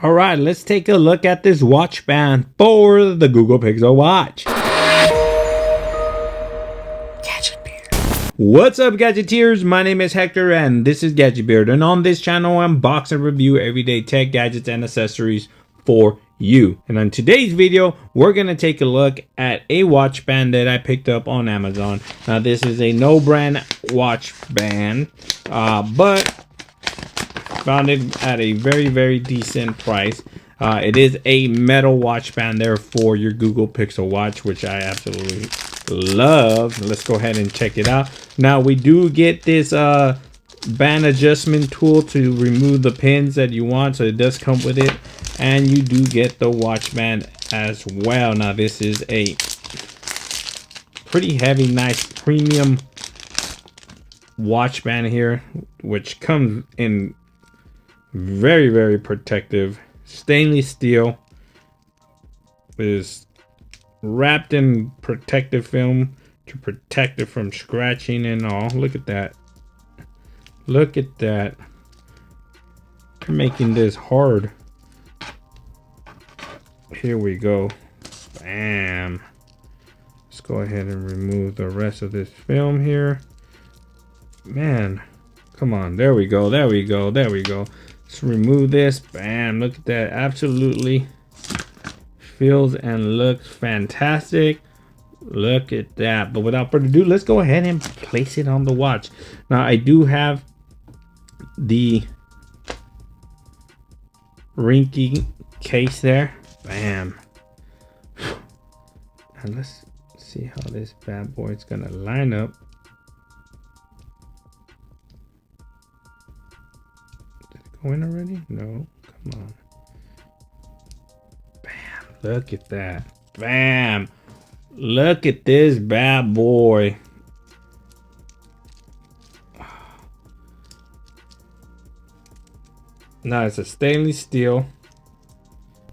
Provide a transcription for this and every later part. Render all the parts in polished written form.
All right, let's take a look at this watch band for the Google Pixel Watch. What's up, Gadgeteers? My name is Hector and this is Gadgetbeard, and on this channel I unbox and review everyday tech gadgets and accessories for you. And on today's video we're gonna take a look at a watch band that I picked up on Amazon. Now this is a no brand watch band, but found it at a very decent price. It is a metal watch band there for your Google Pixel Watch, which I absolutely love. Let's go ahead and check it out. Now we do get this band adjustment tool to remove the pins that you want, so it does come with it, and you do get the watch band as well. Now this is a pretty heavy, nice premium watch band here, which comes in very protective stainless steel. Is wrapped in protective film to protect it from scratching and all. Look at that. Look at that. They're making this hard. Here we go. Bam. Let's go ahead and remove the rest of this film here. Man, come on. There we go. There we go. There we go. Let's remove this. Bam. Look at that. Absolutely feels and looks fantastic. Look at that. But without further ado, let's go ahead and place it on the watch. Now I do have the rinky case there. Bam. And let's see how this bad boy is gonna line up. Did it go in already? No. Come on. Bam. Look at that. Bam. Look at this bad boy. Now it's a stainless steel.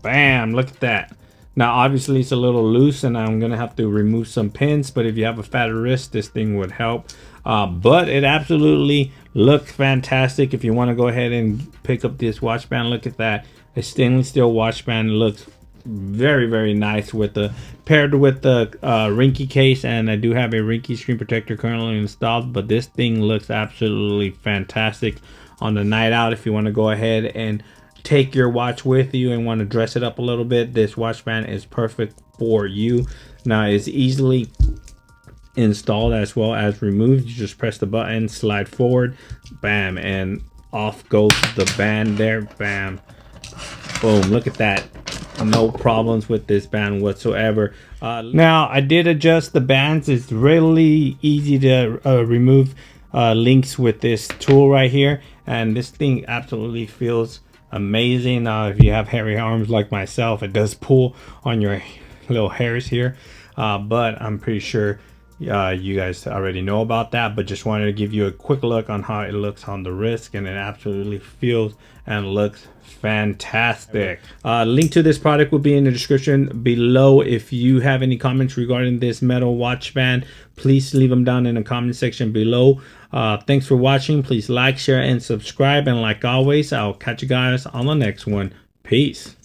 Bam. Look at that. Now obviously it's a little loose and I'm gonna have to remove some pins, but if you have a fatter wrist this thing would help. But it absolutely looks fantastic. If you want to go ahead and pick up this watch band, look at that. A stainless steel watch band. Looks very nice with the paired with the rinky case, and I do have a rinky screen protector currently installed, but this thing looks absolutely fantastic on the night out. If you want to go ahead and take your watch with you and want to dress it up a little bit, this watch band is perfect for you. Now it's easily installed as well as removed. You just press the button, slide forward, bam, and off goes the band there. Bam, boom. Look at that. No problems with this band whatsoever. Now I did adjust the bands. It's really easy to remove links with this tool right here, and this thing absolutely feels amazing. Now if you have hairy arms like myself, it does pull on your little hairs here, but I'm pretty sure you guys already know about that, but just wanted to give you a quick look on how it looks on the wrist, and it absolutely feels and looks fantastic. Link to this product will be in the description below. If you have any comments regarding this metal watch band, please leave them down in the comment section below. Thanks for watching. Please like, share, and subscribe, and like always, I'll catch you guys on the next one. Peace.